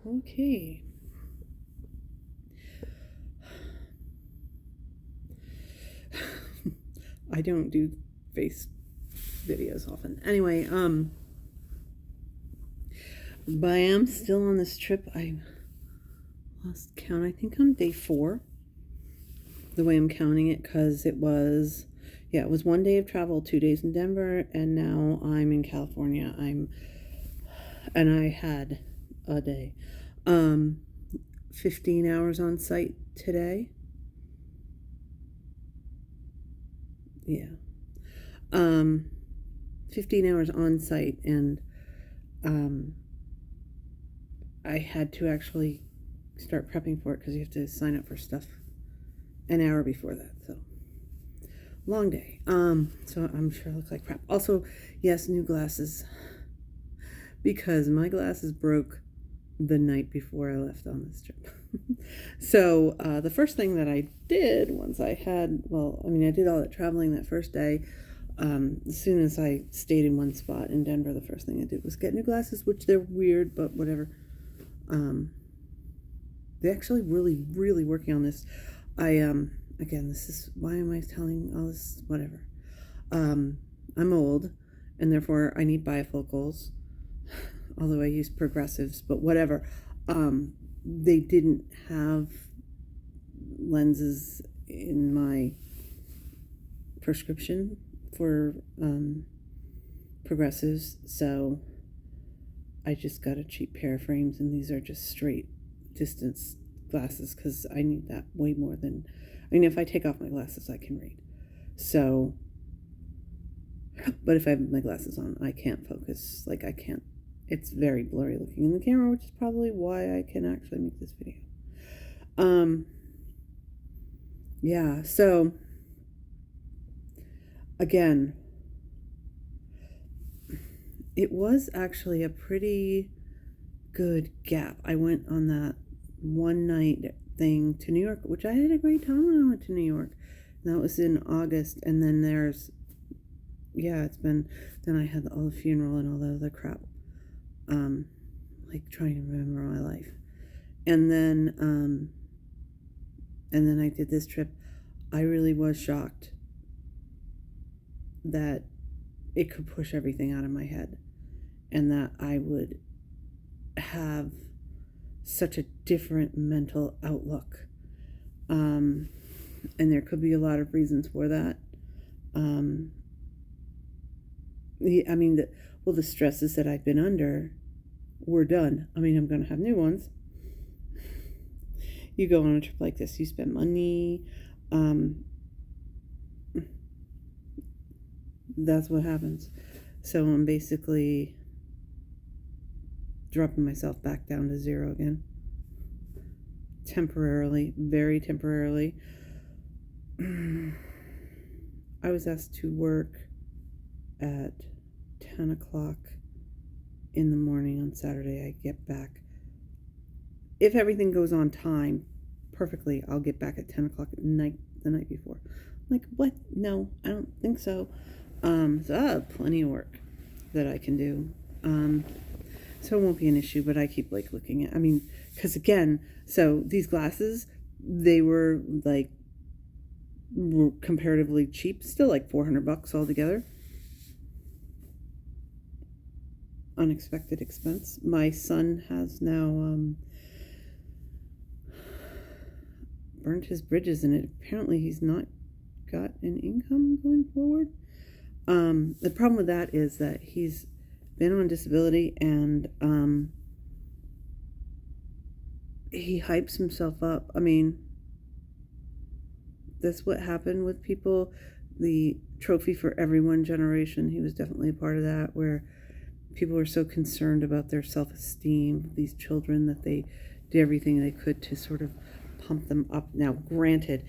Okay. I don't do face videos often. Anyway, but I am still on this trip. I lost count. I think I'm day 4. The way I'm counting it, because it was 1 day of travel, 2 days in Denver, and now I'm in California. And I had a day. 15 hours on site today. Yeah. 15 hours on site, and I had to actually start prepping for it because you have to sign up for stuff an hour before that. So long day. So I'm sure I look like crap. Also, yes, new glasses, because my glasses broke the night before I left on this trip. So the first thing that I did once I had, I did all that traveling that first day. As soon as I stayed in one spot in Denver, the first thing I did was get new glasses, which they're weird, but whatever. They're actually really, really working on this. Again, this is, why am I telling all this? Whatever. I'm old, and therefore I need bifocals, although I use progressives, but whatever. They didn't have lenses in my prescription for progressives, so I just got a cheap pair of frames, and these are just straight distance glasses because I need that way more than, if I take off my glasses I can read. So, but if I have my glasses on, I can't focus. It's very blurry looking in the camera, which is probably why I can actually make this video. Yeah, so again, it was actually a pretty good gap. I went on that one night thing to New York, which I had a great time when I went to New York. That was in August, and then then I had all the funeral and all the other crap. Trying to remember my life. And then I did this trip. I really was shocked that it could push everything out of my head, and that I would have such a different mental outlook. And there could be a lot of reasons for that. The stresses that I've been under were done. I'm going to have new ones. You go on a trip like this, you spend money. That's what happens. So I'm basically dropping myself back down to 0 again. Temporarily, very temporarily. I was asked to work at 10 o'clock in the morning on Saturday. I get back, if everything goes on time perfectly, I'll get back at 10 o'clock at night, the night before. I'm like, what? No, I don't think so. So I have plenty of work that I can do. So it won't be an issue, but I keep looking at, because again, so these glasses, they were comparatively cheap, still $400 altogether. Unexpected expense. My son has now burned his bridges, and apparently he's not got an income going forward. The problem with that is that he's been on disability, and he hypes himself up. That's what happened with people. The Trophy for Everyone generation, he was definitely a part of that, where people were so concerned about their self-esteem, these children, that they did everything they could to sort of pump them up. Now, granted,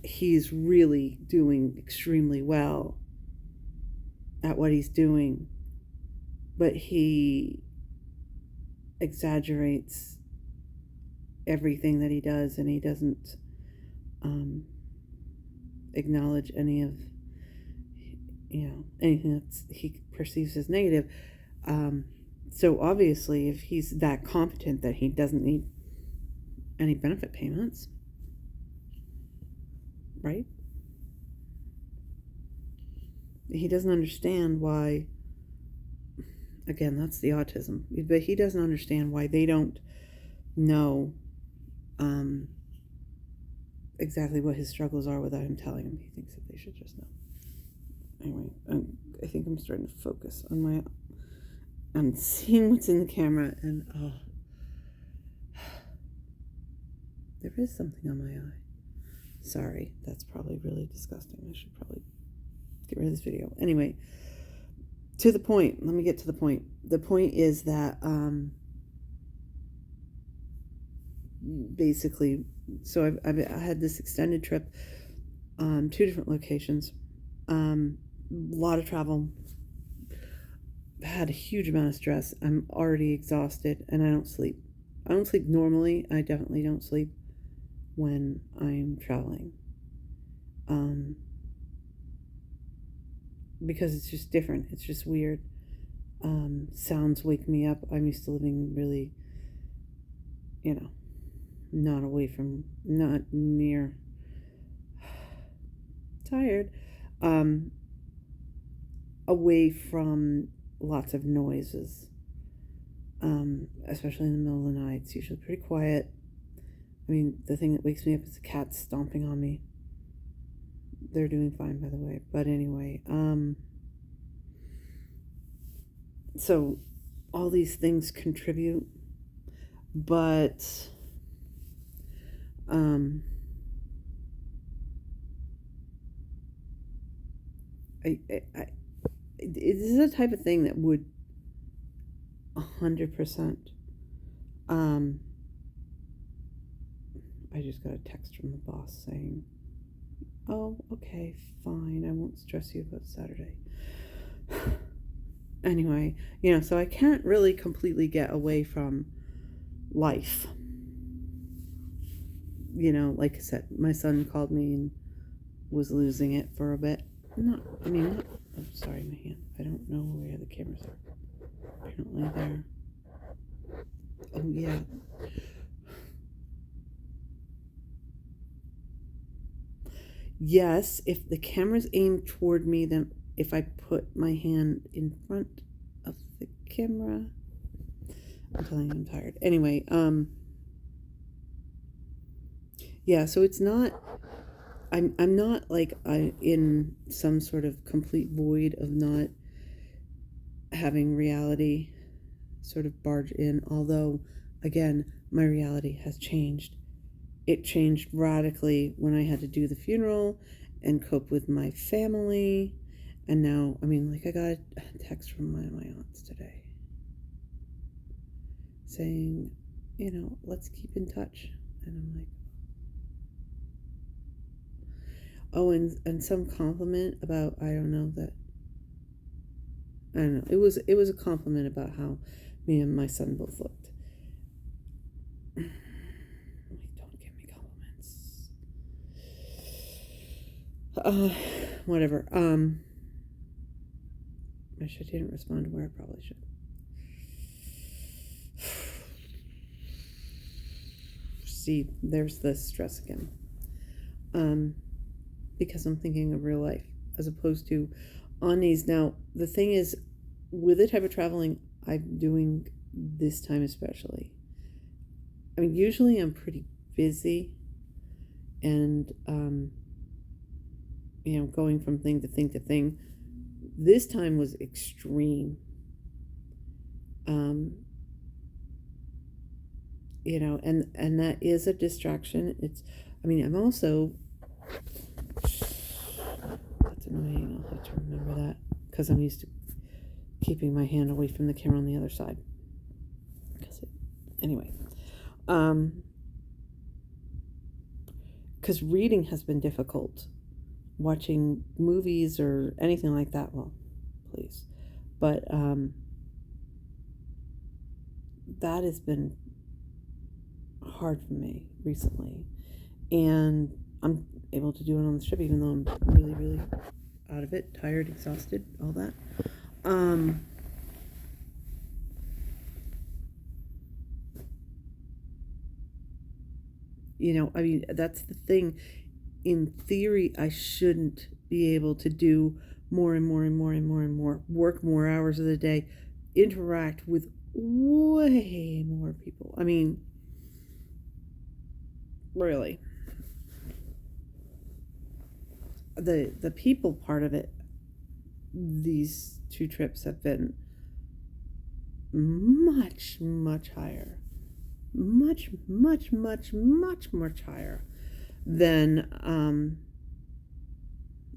he's really doing extremely well at what he's doing, but he exaggerates everything that he does, and he doesn't acknowledge any of anything that he perceives as negative. So obviously, if he's that competent that he doesn't need any benefit payments, right? He doesn't understand why, again, that's the autism, but he doesn't understand why they don't know exactly what his struggles are without him telling him. He thinks that they should just know. Anyway, I think I'm starting to focus on I'm seeing what's in the camera, and there is something on my eye. Sorry, that's probably really disgusting. I should probably get rid of this video. Anyway, to the point. Let me get to the point. The point is that basically, so I had this extended trip, 2 different locations, a lot of travel. Had a huge amount of stress. I'm already exhausted, and I don't sleep. I don't sleep normally. I definitely don't sleep when I'm traveling. Because it's just different. It's just weird. Sounds wake me up. I'm used to living really, not near tired, away from lots of noises, especially in the middle of the night. It's usually pretty quiet. I mean, the thing that wakes me up is the cat stomping on me. They're doing fine, by the way. But anyway, so all these things contribute, but this is a type of thing that would 100%. I just got a text from the boss saying, "Oh, okay, fine. I won't stress you about Saturday." Anyway, so I can't really completely get away from life. Like I said, my son called me and was losing it for a bit. Oh, sorry, my hand. I don't know where the cameras are. Apparently there. Oh, yeah. Yes, if the camera's aimed toward me, then if I put my hand in front of the camera, I'm telling you I'm tired. Anyway, yeah, so it's not, I'm not like in some sort of complete void of not having reality sort of barge in, although, again, my reality has changed. It changed radically when I had to do the funeral and cope with my family. And now, I got a text from one of my aunts today saying, let's keep in touch. And I'm like, oh, and some compliment about, I don't know. It was a compliment about how me and my son both looked. Don't give me compliments. Whatever. I didn't respond to where I probably should. See, there's the stress again. Because I'm thinking of real life as opposed to on these. Now, the thing is, with the type of traveling I'm doing this time especially, usually I'm pretty busy and, going from thing to thing to thing. This time was extreme. And that is a distraction. I'm also, that's annoying. I'll have to remember that because I'm used to keeping my hand away from the camera on the other side. Anyway, because reading has been difficult. Watching movies or anything like that, well, please. But that has been hard for me recently. And I'm able to do it on the ship, even though I'm really, really out of it, tired, exhausted, all that. I mean, that's the thing. In theory, I shouldn't be able to do more and more and more and more and more, work more hours of the day, interact with way more people. I mean, really. The people part of it, these 2 trips have been much, much higher. Much, much, much, much, much higher than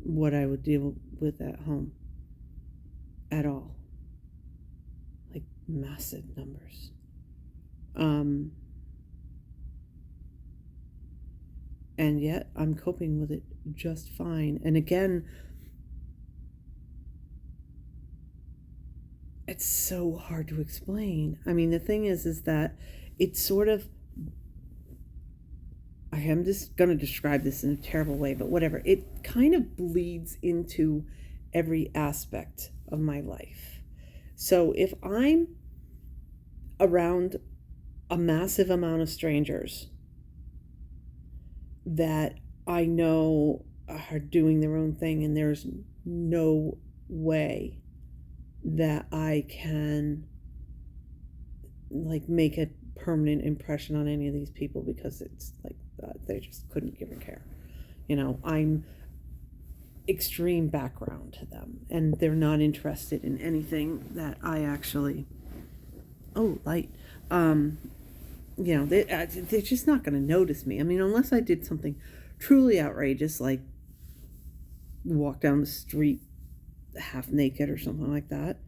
what I would deal with at home at all. Like massive numbers. And yet I'm coping with it just fine. And again, it's so hard to explain. I mean, the thing is that it's sort of, I am just going to describe this in a terrible way, but whatever. It kind of bleeds into every aspect of my life. So if I'm around a massive amount of strangers that I know are doing their own thing, and there's no way that I can like make a permanent impression on any of these people, because it's like they just couldn't give a care. I'm extreme background to them, and they're not interested in anything that I actually light. They're just not going to notice me. I mean, unless I did something truly outrageous, like walk down the street half naked or something like that.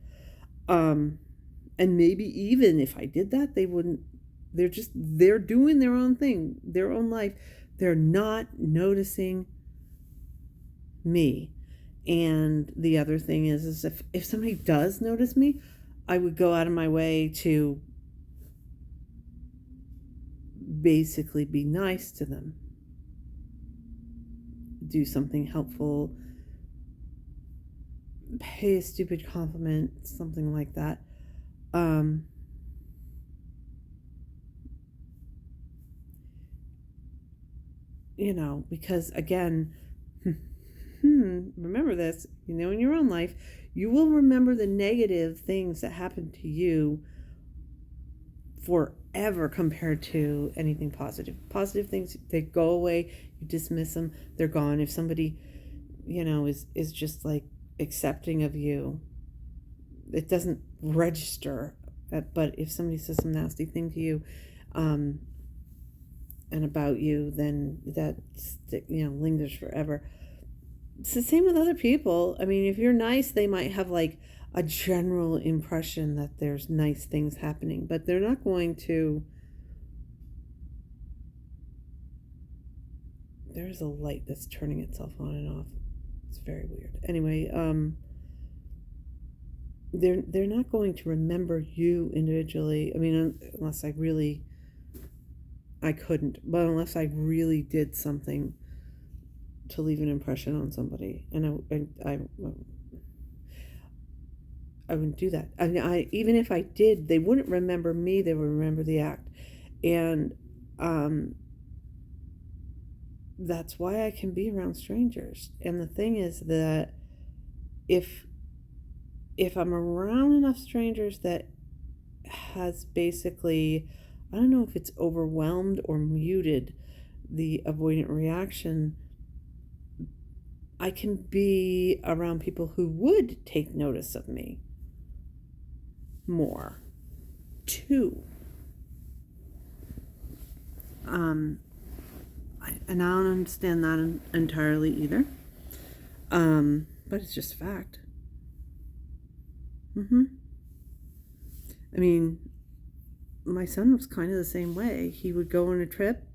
And maybe even if I did that, they wouldn't. They're doing their own thing, their own life. They're not noticing me. And the other thing is if somebody does notice me, I would go out of my way to basically be nice to them, do something helpful, pay a stupid compliment, something like that. Because again, remember this, in your own life, you will remember the negative things that happened to you forever compared to anything positive. Positive things, they go away, you dismiss them, they're gone. If somebody, is just like accepting of you, it doesn't register. But if somebody says some nasty thing to you, and about you, then that lingers forever. It's the same with other people. I mean, if you're nice, they might have like a general impression that there's nice things happening, but they're not going to. There's a light that's turning itself on and off. It's very weird. Anyway, they're not going to remember you individually. I mean, unless I couldn't, but unless I really did something to leave an impression on somebody, and I wouldn't do that. I even if I did, they wouldn't remember me. They would remember the act, and that's why I can be around strangers. And the thing is that if I'm around enough strangers that has basically, I don't know if it's overwhelmed or muted the avoidant reaction, I can be around people who would take notice of me more too. And I don't understand that entirely either. But it's just a fact. I mean, my son was kind of the same way. He would go on a trip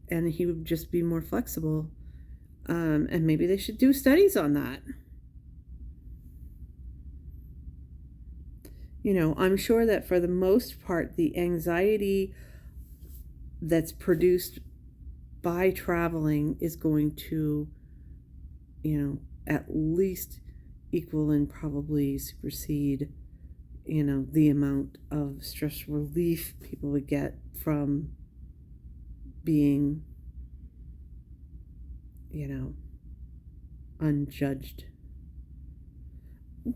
and he would just be more flexible. And maybe they should do studies on that. I'm sure that for the most part, the anxiety that's produced by traveling is going to, at least equal and probably supersede, the amount of stress relief people would get from being, unjudged.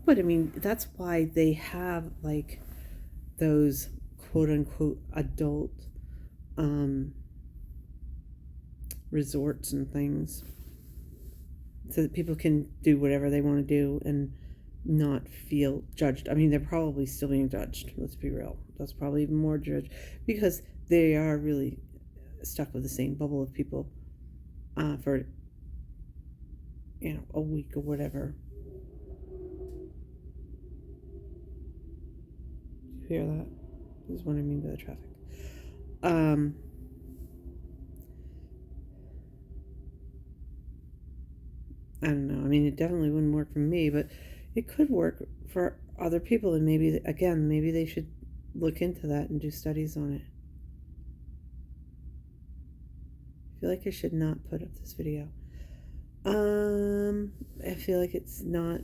But I mean, that's why they have like those quote unquote adult resorts and things, so that people can do whatever they want to do and not feel judged. I mean, they're probably still being judged. Let's be real. That's probably even more judged because they are really stuck with the same bubble of people for a week or whatever. Do you hear that? This is what I mean by the traffic. I don't know. I mean, it definitely wouldn't work for me, but it could work for other people. And maybe, again, maybe they should look into that and do studies on it. I feel like I should not put up this video. I feel like it's not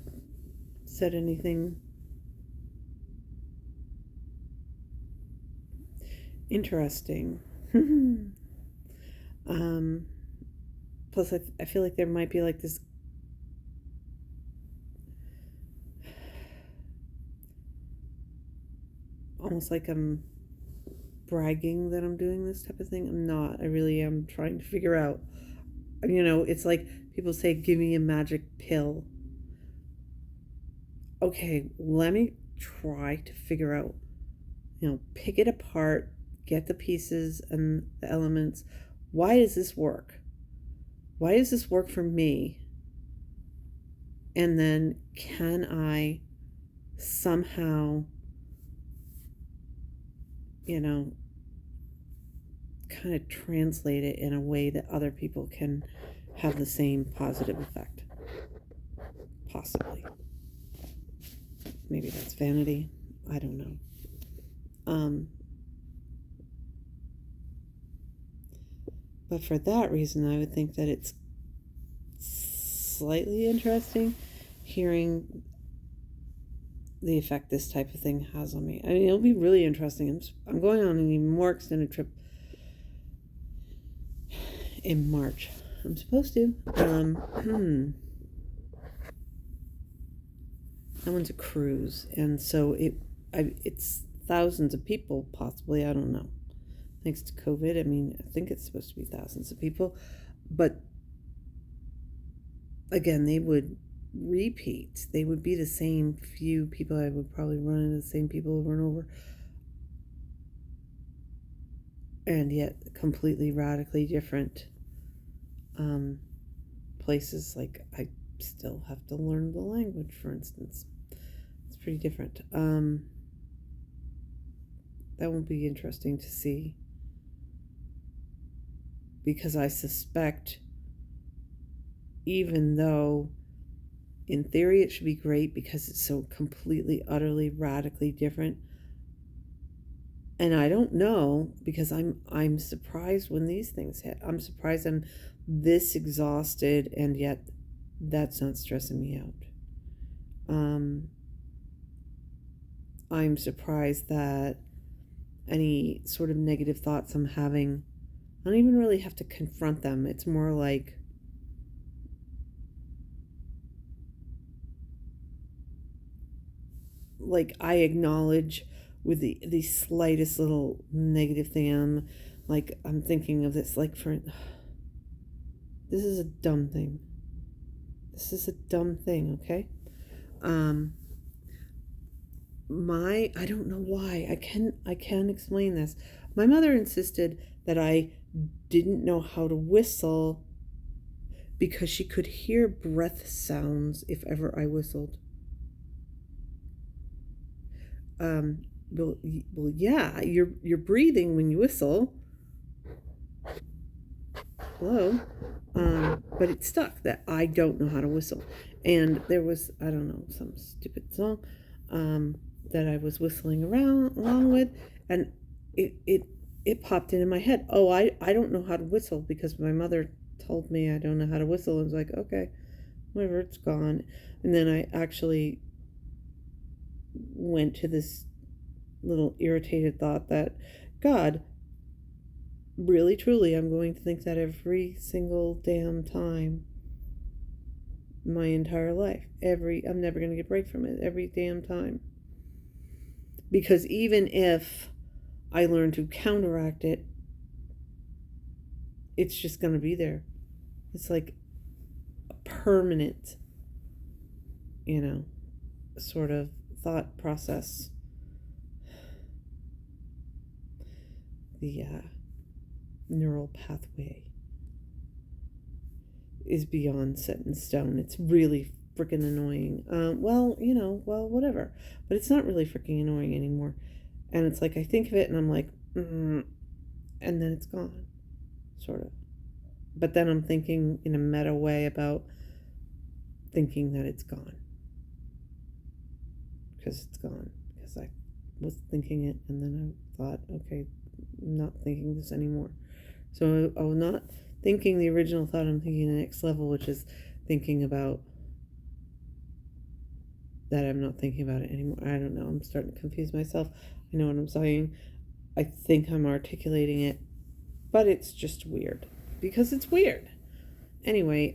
said anything interesting. Plus, I feel like there might be like this almost like I'm bragging that I'm doing this type of thing. I'm not. I really am trying to figure out. It's like people say, give me a magic pill. Okay, let me try to figure out, pick it apart, get the pieces and the elements. Why does this work? Why does this work for me? And then can I somehow, kind of translate it in a way that other people can have the same positive effect? Possibly. Maybe that's vanity. I don't know. But for that reason, I would think that it's slightly interesting hearing the effect this type of thing has on me. I mean, it'll be really interesting. I'm going on an even more extended trip in March. I'm supposed to. That one's a cruise, and so it's thousands of people, possibly. I don't know. Thanks to COVID, I mean, I think it's supposed to be thousands of people, but again, they would repeat. They would be the same few people. I would probably run into the same people over and over, and yet completely radically different places. Like, I still have to learn the language, for instance. It's pretty different. That won't be interesting to see, because I suspect, even though in theory it should be great because it's so completely, utterly, radically different, and I don't know, because I'm surprised when these things hit. I'm surprised I'm this exhausted, and yet that's not stressing me out. I'm surprised that any sort of negative thoughts I'm having, I don't even really have to confront them. It's more like I acknowledge with the slightest little negative thing. I'm thinking of this, this is a dumb thing. This is a dumb thing, okay? I don't know why. I can explain this. My mother insisted that I didn't know how to whistle because she could hear breath sounds if ever I whistled. Well, yeah, you're breathing when you whistle. Hello. But it stuck that I don't know how to whistle. And there was, I don't know, some stupid song that I was whistling along with, and it popped into my head. Oh, I don't know how to whistle because my mother told me I don't know how to whistle. I was like, okay, whatever, it's gone. And then I actually went to this little irritated thought that, God, really, truly, I'm going to think that every single damn time, my entire life. I'm never going to get a break from it every damn time. Because even if I learn to counteract it, it's just going to be there. It's like a permanent, sort of thought process. The neural pathway is beyond set in stone. It's really freaking annoying. Whatever. But it's not really freaking annoying anymore. And it's like I think of it and I'm like, and then it's gone, sort of. But then I'm thinking in a meta way about thinking that it's gone. Because it's gone. Because I was thinking it and then I thought, okay, I'm not thinking this anymore. So I'm not thinking the original thought, I'm thinking the next level, which is thinking about that I'm not thinking about it anymore. I don't know. I'm starting to confuse myself. I know what I'm saying. I think I'm articulating it, but it's just weird because it's weird. Anyway,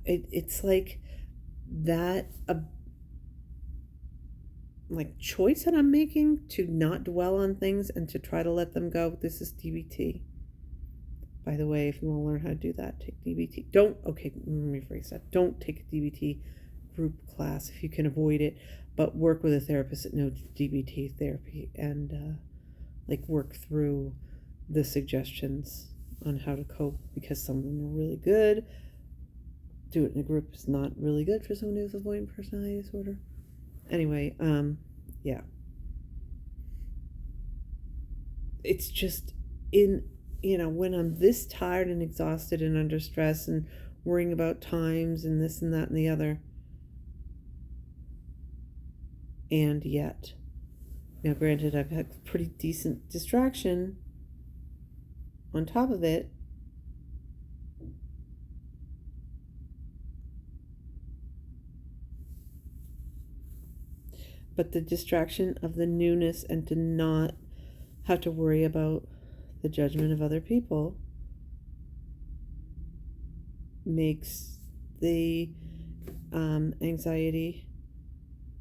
it's like that like choice that I'm making to not dwell on things and to try to let them go. This is DBT. By the way, if you want to learn how to do that, take DBT. Let me rephrase that. Don't take a DBT group class if you can avoid it, but work with a therapist that knows DBT therapy and work through the suggestions on how to cope, because some of them are really good. Do it in a group is not really good for someone who has avoidant personality disorder. Anyway, it's just when I'm this tired and exhausted and under stress and worrying about times and this and that and the other, and yet, now granted, I've had pretty decent distraction on top of it, but the distraction of the newness and to not have to worry about the judgment of other people makes the anxiety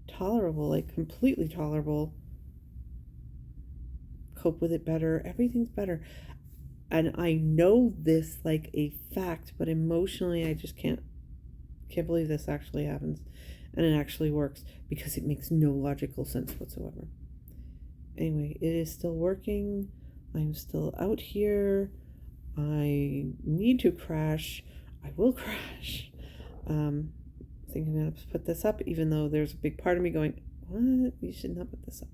tolerable, like completely tolerable. Cope with it better. Everything's better. And I know this like a fact, but emotionally I just can't believe this actually happens. And it actually works because it makes no logical sense whatsoever. Anyway, it is still working. I'm still out here. I need to crash. I will crash. Thinking that I've put this up, even though there's a big part of me going, what? You should not put this up.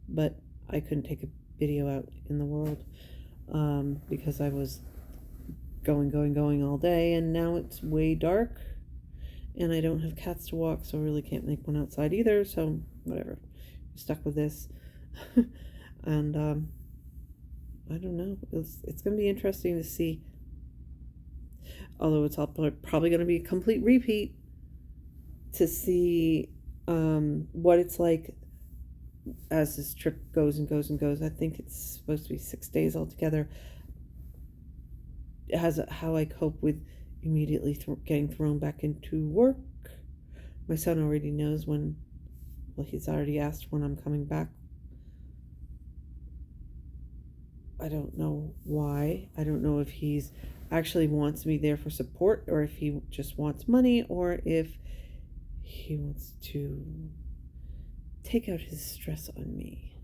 But I couldn't take a video out in the world because I was going all day, and now it's way dark and I don't have cats to walk, so I really can't make one outside either, so whatever. I'm stuck with this. And I don't know. It's going to be interesting to see, although it's all probably going to be a complete repeat, to see what it's like as this trip goes and goes and goes. I think it's supposed to be 6 days altogether. It has how I cope with immediately getting thrown back into work. My son already knows he's already asked when I'm coming back. I don't know why. I don't know if he's actually wants me there for support, or if he just wants money, or if he wants to take out his stress on me.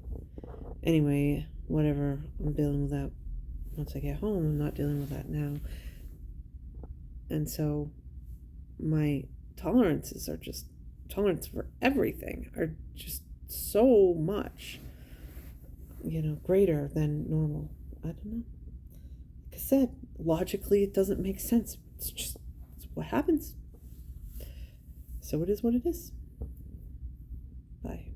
Anyway, whatever. I'm dealing with that once I get home. I'm not dealing with that now. And so my tolerance for everything are just so much, greater than normal. I don't know. Like I said, logically it doesn't make sense. It's what happens. So it is what it is. Bye.